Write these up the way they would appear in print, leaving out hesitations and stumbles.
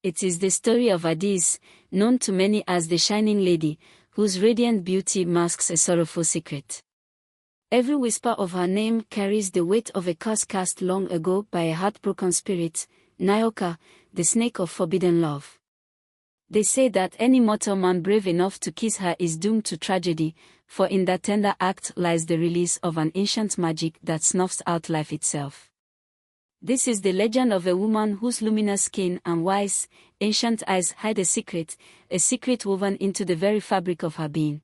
It is the story of Adis, known to many as the Shining Lady, whose radiant beauty masks a sorrowful secret. Every whisper of her name carries the weight of a curse cast long ago by a heartbroken spirit, Nyoka, the snake of forbidden love. They say that any mortal man brave enough to kiss her is doomed to tragedy, for in that tender act lies the release of an ancient magic that snuffs out life itself. This is the legend of a woman whose luminous skin and wise, ancient eyes hide a secret woven into the very fabric of her being.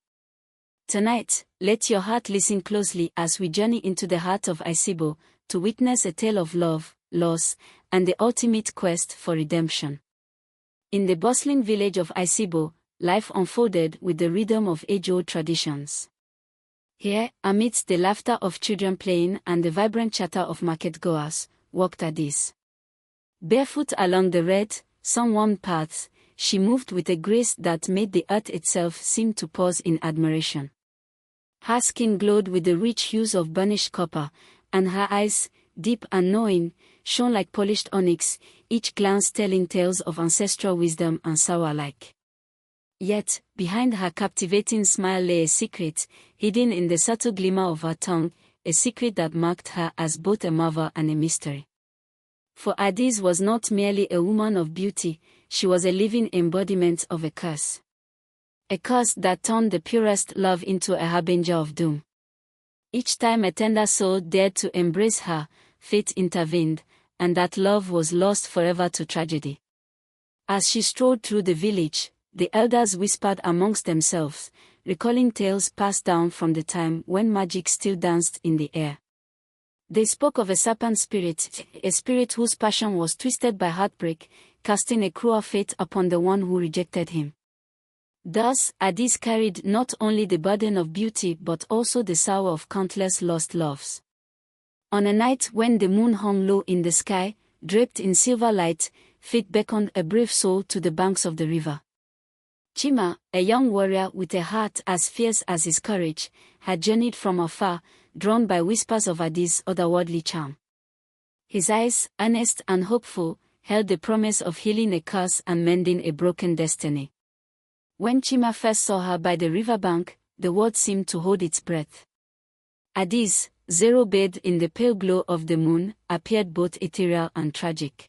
Tonight, let your heart listen closely as we journey into the heart of Isibo, to witness a tale of love, loss, and the ultimate quest for redemption. In the bustling village of Isibo, life unfolded with the rhythm of age-old traditions. Here, amidst the laughter of children playing and the vibrant chatter of market-goers, walked Adis. Barefoot along the red, sun-warmed paths, she moved with a grace that made the earth itself seem to pause in admiration. Her skin glowed with the rich hues of burnished copper, and her eyes, deep and knowing, shone like polished onyx, each glance telling tales of ancestral wisdom and sorrow alike. Yet, behind her captivating smile lay a secret, hidden in the subtle glimmer of her tongue, a secret that marked her as both a marvel and a mystery. For Adis was not merely a woman of beauty, she was a living embodiment of a curse. A curse that turned the purest love into a harbinger of doom. Each time a tender soul dared to embrace her, fate intervened, and that love was lost forever to tragedy. As she strolled through the village, the elders whispered amongst themselves, recalling tales passed down from the time when magic still danced in the air. They spoke of a serpent spirit, a spirit whose passion was twisted by heartbreak, casting a cruel fate upon the one who rejected him. Thus, Adis carried not only the burden of beauty but also the sorrow of countless lost loves. On a night when the moon hung low in the sky, draped in silver light, fate beckoned a brave soul to the banks of the river. Chima, a young warrior with a heart as fierce as his courage, had journeyed from afar, drawn by whispers of Adis' otherworldly charm. His eyes, earnest and hopeful, held the promise of healing a curse and mending a broken destiny. When Chima first saw her by the riverbank, the world seemed to hold its breath. Adis, zero-bathed in the pale glow of the moon, appeared both ethereal and tragic.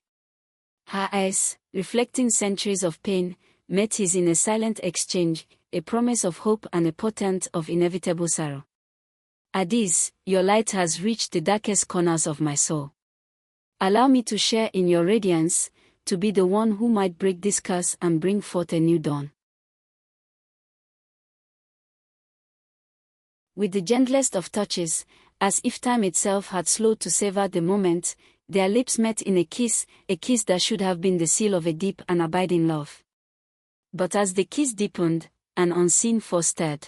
Her eyes, reflecting centuries of pain, met his in a silent exchange, a promise of hope and a portent of inevitable sorrow. Adis, your light has reached the darkest corners of my soul. Allow me to share in your radiance, to be the one who might break this curse and bring forth a new dawn. With the gentlest of touches, as if time itself had slowed to savor the moment, their lips met in a kiss that should have been the seal of a deep and abiding love. But as the kiss deepened, an unseen force stirred.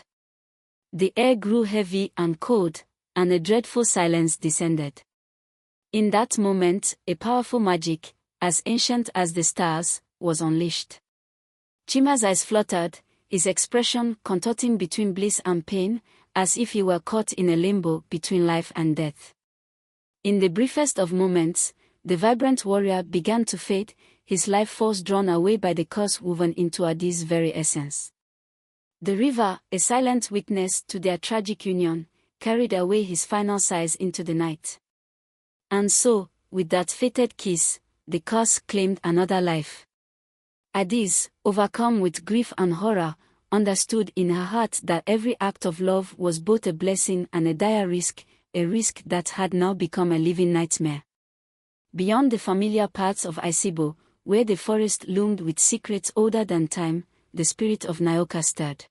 The air grew heavy and cold, and a dreadful silence descended. In that moment, a powerful magic, as ancient as the stars, was unleashed. Chima's eyes fluttered, his expression contorting between bliss and pain, as if he were caught in a limbo between life and death. In the briefest of moments, the vibrant warrior began to fade, his life force drawn away by the curse woven into Adis' very essence. The river, a silent witness to their tragic union, carried away his final sighs into the night. And so, with that fated kiss, the curse claimed another life. Adis, overcome with grief and horror, understood in her heart that every act of love was both a blessing and a dire risk, a risk that had now become a living nightmare. Beyond the familiar paths of Isibo, where the forest loomed with secrets older than time, the spirit of Nyoka stirred.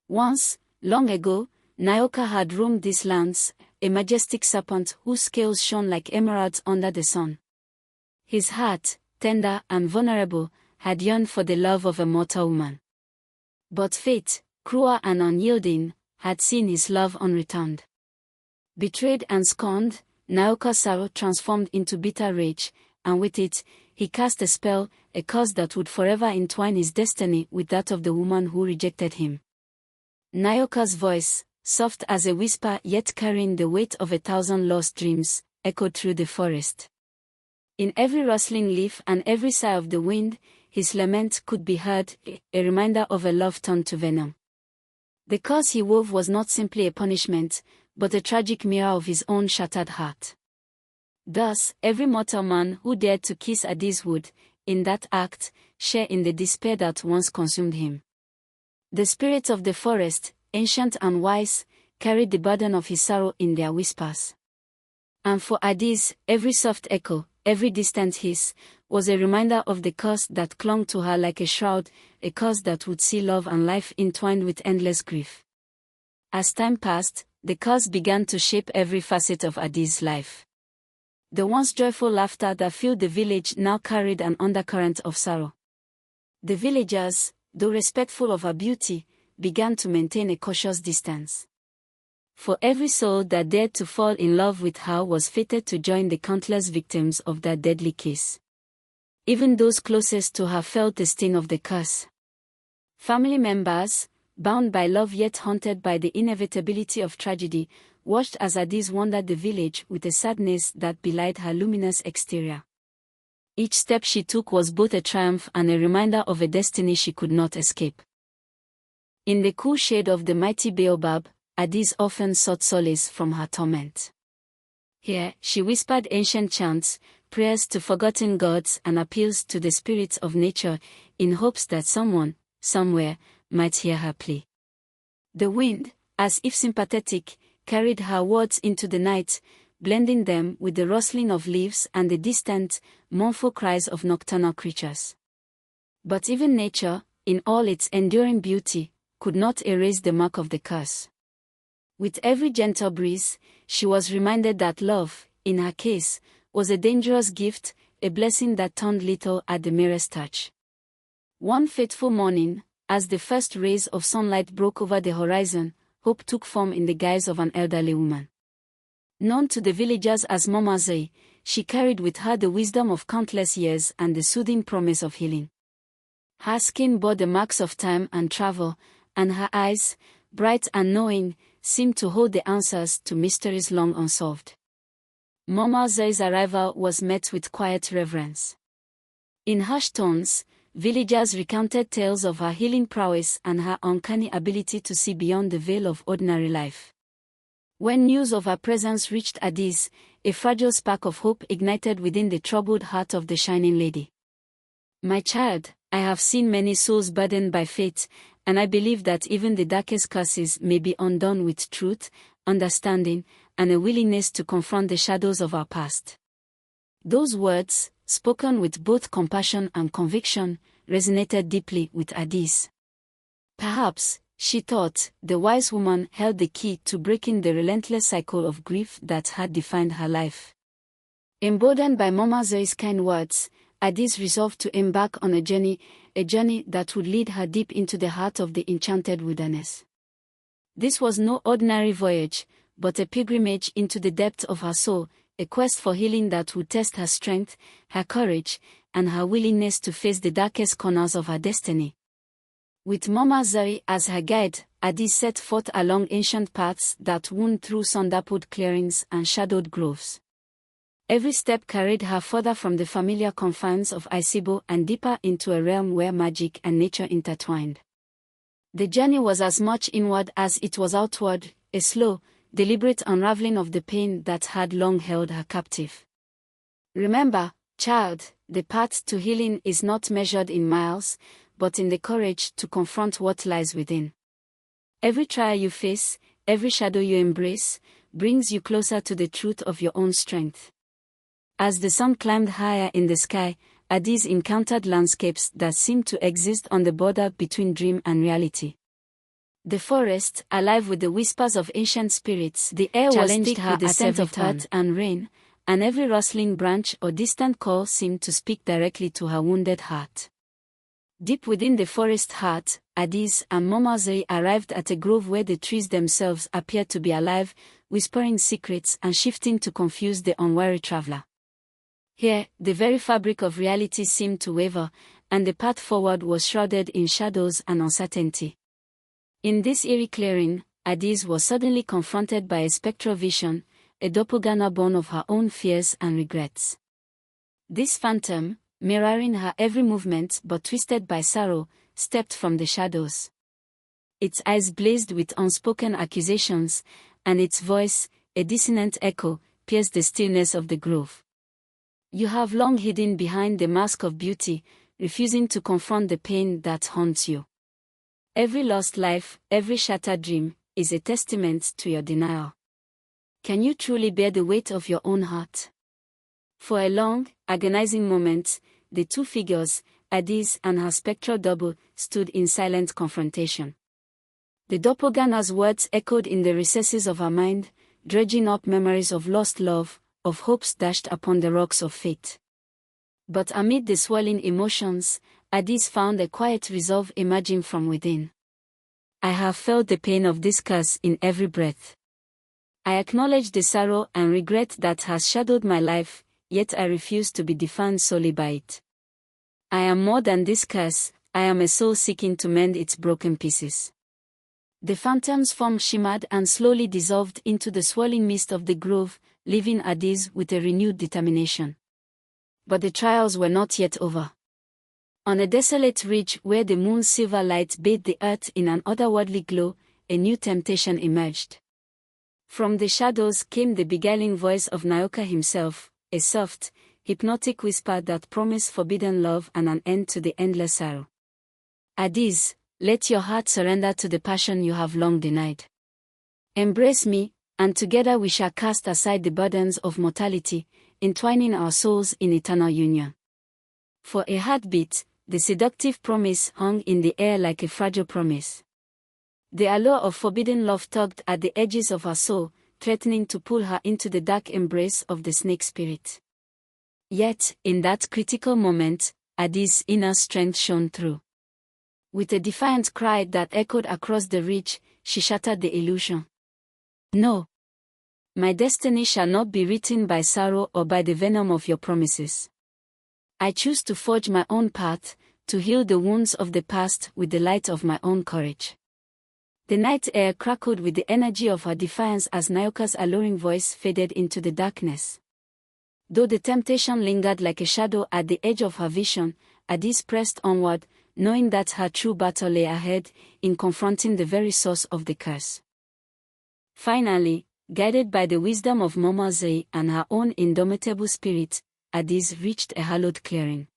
Once, long ago, Nyoka had roamed these lands, a majestic serpent whose scales shone like emeralds under the sun. His heart, tender and vulnerable, had yearned for the love of a mortal woman. But fate, cruel and unyielding, had seen his love unreturned. Betrayed and scorned, Nyoka's sorrow transformed into bitter rage, and with it, he cast a spell, a curse that would forever entwine his destiny with that of the woman who rejected him. Nyoka's voice, soft as a whisper yet carrying the weight of 1,000 lost dreams, echoed through the forest. In every rustling leaf and every sigh of the wind, his lament could be heard, a reminder of a love turned to venom. The curse he wove was not simply a punishment, but a tragic mirror of his own shattered heart. Thus, every mortal man who dared to kiss Adis would, in that act, share in the despair that once consumed him. The spirits of the forest, ancient and wise, carried the burden of his sorrow in their whispers. And for Adis, every soft echo, every distant hiss, was a reminder of the curse that clung to her like a shroud, a curse that would see love and life entwined with endless grief. As time passed, the curse began to shape every facet of Adis' life. The once joyful laughter that filled the village now carried an undercurrent of sorrow. The villagers, though respectful of her beauty, began to maintain a cautious distance. For every soul that dared to fall in love with her was fated to join the countless victims of that deadly kiss. Even those closest to her felt the sting of the curse. Family members, bound by love yet haunted by the inevitability of tragedy, watched as Adis wandered the village with a sadness that belied her luminous exterior. Each step she took was both a triumph and a reminder of a destiny she could not escape. In the cool shade of the mighty baobab, Adis often sought solace from her torment. Here, she whispered ancient chants, prayers to forgotten gods and appeals to the spirits of nature, in hopes that someone, somewhere, might hear her plea. The wind, as if sympathetic, carried her words into the night, blending them with the rustling of leaves and the distant, mournful cries of nocturnal creatures. But even nature, in all its enduring beauty, could not erase the mark of the curse. With every gentle breeze, she was reminded that love, in her case, was a dangerous gift, a blessing that turned little at the merest touch. One fateful morning, as the first rays of sunlight broke over the horizon, hope took form in the guise of an elderly woman. Known to the villagers as Mama Zai, she carried with her the wisdom of countless years and the soothing promise of healing. Her skin bore the marks of time and travel, and her eyes, bright and knowing, seemed to hold the answers to mysteries long unsolved. Mama Zai's arrival was met with quiet reverence. In hushed tones, villagers recounted tales of her healing prowess and her uncanny ability to see beyond the veil of ordinary life. When news of her presence reached Adis, a fragile spark of hope ignited within the troubled heart of the shining lady. "My child, I have seen many souls burdened by fate, and I believe that even the darkest curses may be undone with truth, understanding, and a willingness to confront the shadows of our past." Those words, spoken with both compassion and conviction, resonated deeply with Adis. Perhaps, she thought, the wise woman held the key to breaking the relentless cycle of grief that had defined her life. Emboldened by Mama Zai's kind words, Adis resolved to embark on a journey that would lead her deep into the heart of the enchanted wilderness. This was no ordinary voyage, but a pilgrimage into the depth of her soul, a quest for healing that would test her strength, her courage, and her willingness to face the darkest corners of her destiny. With Mama Zai as her guide, Adis set forth along ancient paths that wound through sun-dappled clearings and shadowed groves. Every step carried her further from the familiar confines of Isibo and deeper into a realm where magic and nature intertwined. The journey was as much inward as it was outward, a slow, deliberate unraveling of the pain that had long held her captive. Remember, child, the path to healing is not measured in miles, but in the courage to confront what lies within. Every trial you face, every shadow you embrace, brings you closer to the truth of your own strength. As the sun climbed higher in the sky, Adis encountered landscapes that seemed to exist on the border between dream and reality. The forest, alive with the whispers of ancient spirits, the air was thick with the scent of earth and rain, and every rustling branch or distant call seemed to speak directly to her wounded heart. Deep within the forest heart, Adis and Mama Zai arrived at a grove where the trees themselves appeared to be alive, whispering secrets and shifting to confuse the unwary traveler. Here, the very fabric of reality seemed to waver, and the path forward was shrouded in shadows and uncertainty. In this eerie clearing, Adis was suddenly confronted by a spectral vision, a doppelganger born of her own fears and regrets. This phantom, mirroring her every movement but twisted by sorrow, stepped from the shadows. Its eyes blazed with unspoken accusations, and its voice, a dissonant echo, pierced the stillness of the grove. You have long hidden behind the mask of beauty, refusing to confront the pain that haunts you. Every lost life, every shattered dream, is a testament to your denial. Can you truly bear the weight of your own heart? For a long, agonizing moment, the two figures, Adis and her spectral double, stood in silent confrontation. The doppelganger's words echoed in the recesses of her mind, dredging up memories of lost love, of hopes dashed upon the rocks of fate. But amid the swirling emotions, Adis found a quiet resolve emerging from within. I have felt the pain of this curse in every breath. I acknowledge the sorrow and regret that has shadowed my life, yet I refuse to be defined solely by it. I am more than this curse, I am a soul seeking to mend its broken pieces. The phantom's form shimmered and slowly dissolved into the swirling mist of the grove, leaving Adis with a renewed determination. But the trials were not yet over. On a desolate ridge where the moon's silver light bathed the earth in an otherworldly glow, a new temptation emerged. From the shadows came the beguiling voice of Naoka himself, a soft, hypnotic whisper that promised forbidden love and an end to the endless sorrow. Adis, let your heart surrender to the passion you have long denied. Embrace me, and together we shall cast aside the burdens of mortality, entwining our souls in eternal union. For a heartbeat, the seductive promise hung in the air like a fragile promise. The allure of forbidden love tugged at the edges of her soul, threatening to pull her into the dark embrace of the snake spirit. Yet, in that critical moment, Adis' inner strength shone through. With a defiant cry that echoed across the ridge, she shattered the illusion. No. My destiny shall not be written by sorrow or by the venom of your promises. I choose to forge my own path, to heal the wounds of the past with the light of my own courage. The night air crackled with the energy of her defiance as Naoka's alluring voice faded into the darkness. Though the temptation lingered like a shadow at the edge of her vision, Adis pressed onward, knowing that her true battle lay ahead, in confronting the very source of the curse. Finally, guided by the wisdom of Momazei and her own indomitable spirit, Adis reached a hallowed clearing.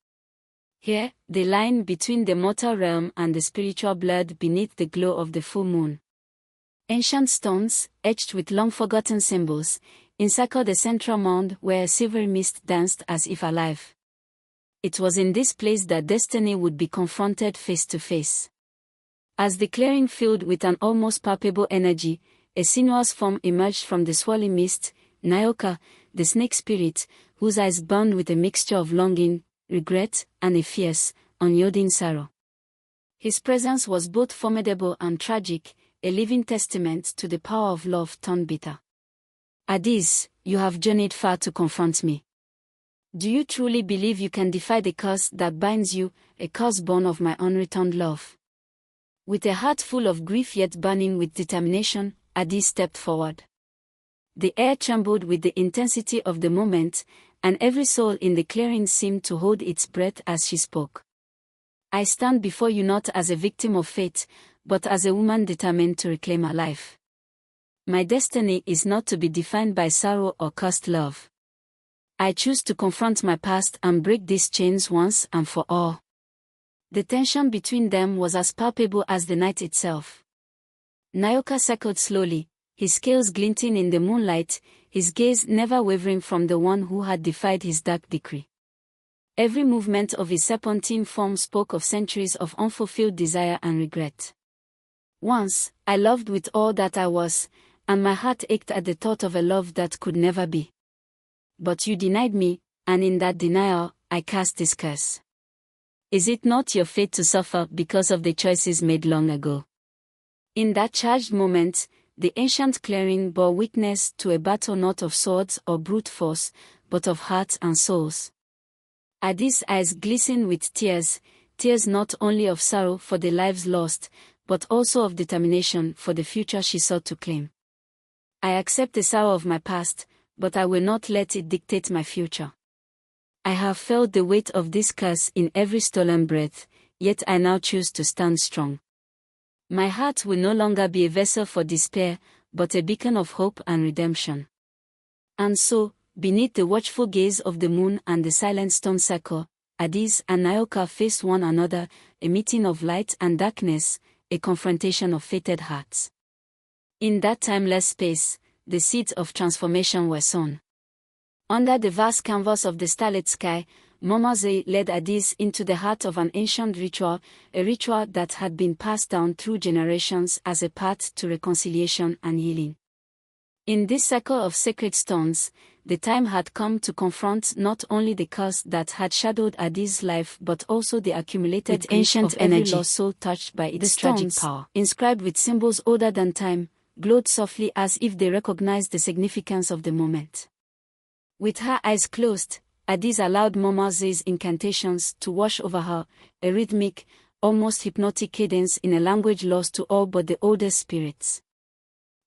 Here, the line between the mortal realm and the spiritual blurred beneath the glow of the full moon. Ancient stones, etched with long-forgotten symbols, encircled the central mound where a silvery mist danced as if alive. It was in this place that destiny would be confronted face to face. As the clearing filled with an almost palpable energy, a sinuous form emerged from the swirling mist, Naoka, the snake spirit, whose eyes burned with a mixture of longing, regret, and a fierce, unyielding sorrow. His presence was both formidable and tragic, a living testament to the power of love turned bitter. Adis, you have journeyed far to confront me. Do you truly believe you can defy the curse that binds you, a curse born of my unreturned love? With a heart full of grief yet burning with determination, Adis stepped forward. The air trembled with the intensity of the moment, and every soul in the clearing seemed to hold its breath as she spoke. I stand before you not as a victim of fate, but as a woman determined to reclaim her life. My destiny is not to be defined by sorrow or cursed love. I choose to confront my past and break these chains once and for all. The tension between them was as palpable as the night itself. Naoka circled slowly, his scales glinting in the moonlight, his gaze never wavering from the one who had defied his dark decree. Every movement of his serpentine form spoke of centuries of unfulfilled desire and regret. Once, I loved with all that I was, and my heart ached at the thought of a love that could never be. But you denied me, and in that denial, I cast this curse. Is it not your fate to suffer because of the choices made long ago? In that charged moment, the ancient clearing bore witness to a battle not of swords or brute force, but of hearts and souls. Adis' eyes glistened with tears, tears not only of sorrow for the lives lost, but also of determination for the future she sought to claim. I accept the sorrow of my past, but I will not let it dictate my future. I have felt the weight of this curse in every stolen breath, yet I now choose to stand strong. My heart will no longer be a vessel for despair, but a beacon of hope and redemption. And so, beneath the watchful gaze of the moon and the silent stone circle, Adis and Nayoka faced one another, a meeting of light and darkness, a confrontation of fated hearts. In that timeless space, the seeds of transformation were sown. Under the vast canvas of the starlit sky, Momazei led Adis into the heart of an ancient ritual, a ritual that had been passed down through generations as a path to reconciliation and healing. In this circle of sacred stones, the time had come to confront not only the curse that had shadowed Adis' life but also the accumulated ancient energy, lost soul touched by its tragic power. Inscribed with symbols older than time, glowed softly as if they recognized the significance of the moment. With her eyes closed, Adis allowed Momazei's incantations to wash over her, a rhythmic, almost hypnotic cadence in a language lost to all but the oldest spirits.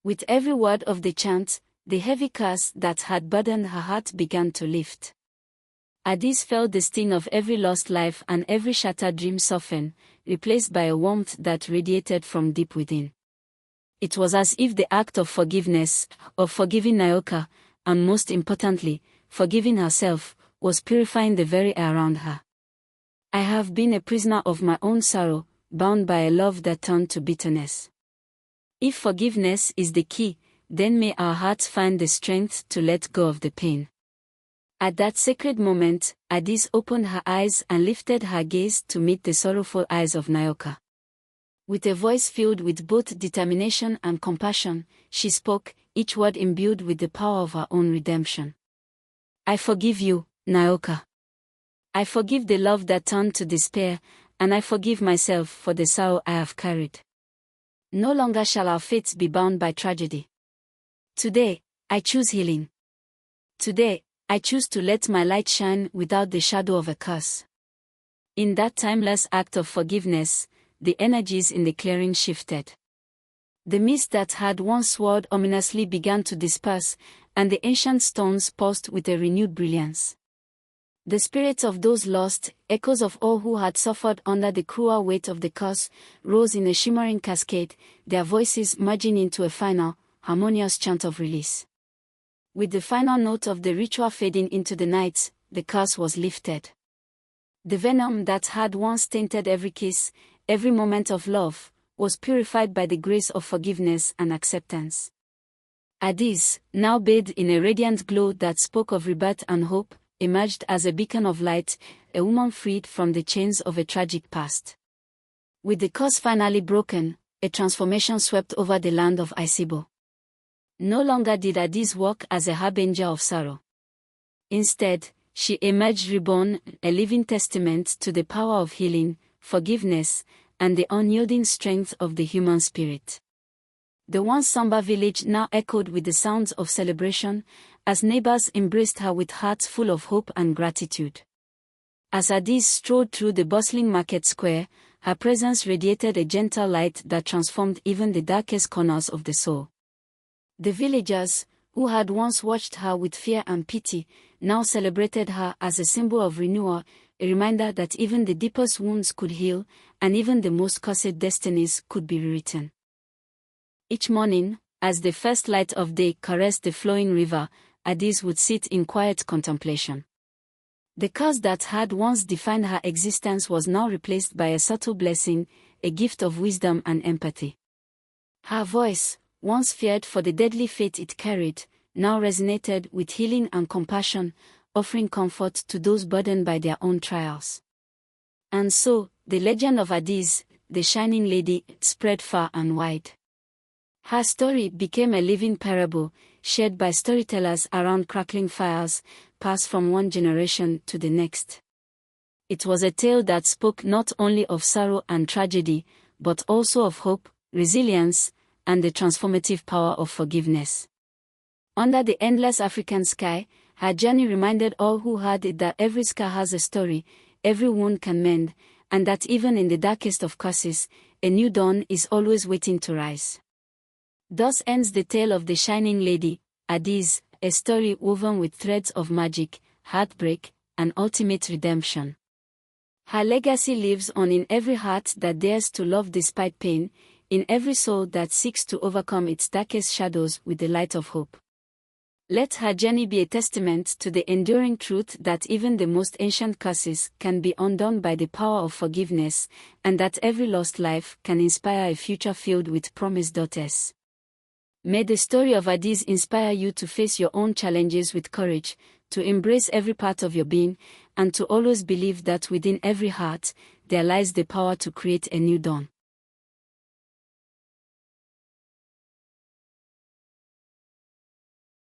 With every word of the chant, the heavy curse that had burdened her heart began to lift. Adis felt the sting of every lost life and every shattered dream soften, replaced by a warmth that radiated from deep within. It was as if the act of forgiveness, of forgiving Nayoka, and most importantly, forgiving herself, was purifying the very air around her. I have been a prisoner of my own sorrow, bound by a love that turned to bitterness. If forgiveness is the key, then may our hearts find the strength to let go of the pain. At that sacred moment, Adis opened her eyes and lifted her gaze to meet the sorrowful eyes of Nayoka. With a voice filled with both determination and compassion, she spoke, each word imbued with the power of her own redemption. I forgive you, Nayoka. I forgive the love that turned to despair, and I forgive myself for the sorrow I have carried. No longer shall our fates be bound by tragedy. Today, I choose healing. Today, I choose to let my light shine without the shadow of a curse. In that timeless act of forgiveness, the energies in the clearing shifted. The mist that had once swirled ominously began to disperse, and the ancient stones pulsed with a renewed brilliance. The spirits of those lost, echoes of all who had suffered under the cruel weight of the curse, rose in a shimmering cascade, their voices merging into a final, harmonious chant of release. With the final note of the ritual fading into the night, the curse was lifted. The venom that had once tainted every kiss, every moment of love, was purified by the grace of forgiveness and acceptance. Adis, now bathed in a radiant glow that spoke of rebirth and hope, emerged as a beacon of light, a woman freed from the chains of a tragic past. With the curse finally broken, a transformation swept over the land of Isibo. No longer did Adis walk as a harbinger of sorrow. Instead, she emerged reborn, a living testament to the power of healing, forgiveness, and the unyielding strength of the human spirit. The once somber village now echoed with the sounds of celebration, as neighbors embraced her with hearts full of hope and gratitude. As Adis strode through the bustling market square, her presence radiated a gentle light that transformed even the darkest corners of the soul. The villagers, who had once watched her with fear and pity, now celebrated her as a symbol of renewal, a reminder that even the deepest wounds could heal, and even the most cursed destinies could be rewritten. Each morning, as the first light of day caressed the flowing river, Adis would sit in quiet contemplation. The curse that had once defined her existence was now replaced by a subtle blessing, a gift of wisdom and empathy. Her voice, once feared for the deadly fate it carried, now resonated with healing and compassion, offering comfort to those burdened by their own trials. And so, the legend of Adis, the Shining Lady, spread far and wide. Her story became a living parable, shared by storytellers around crackling fires, passed from one generation to the next. It was a tale that spoke not only of sorrow and tragedy, but also of hope, resilience, and the transformative power of forgiveness. Under the endless African sky, her journey reminded all who heard it that every scar has a story, every wound can mend, and that even in the darkest of curses, a new dawn is always waiting to rise. Thus ends the tale of the Shining Lady, Adis, a story woven with threads of magic, heartbreak, and ultimate redemption. Her legacy lives on in every heart that dares to love despite pain, in every soul that seeks to overcome its darkest shadows with the light of hope. Let her journey be a testament to the enduring truth that even the most ancient curses can be undone by the power of forgiveness, and that every lost life can inspire a future filled with promised daughters. May the story of Adiz inspire you to face your own challenges with courage, to embrace every part of your being, and to always believe that within every heart, there lies the power to create a new dawn.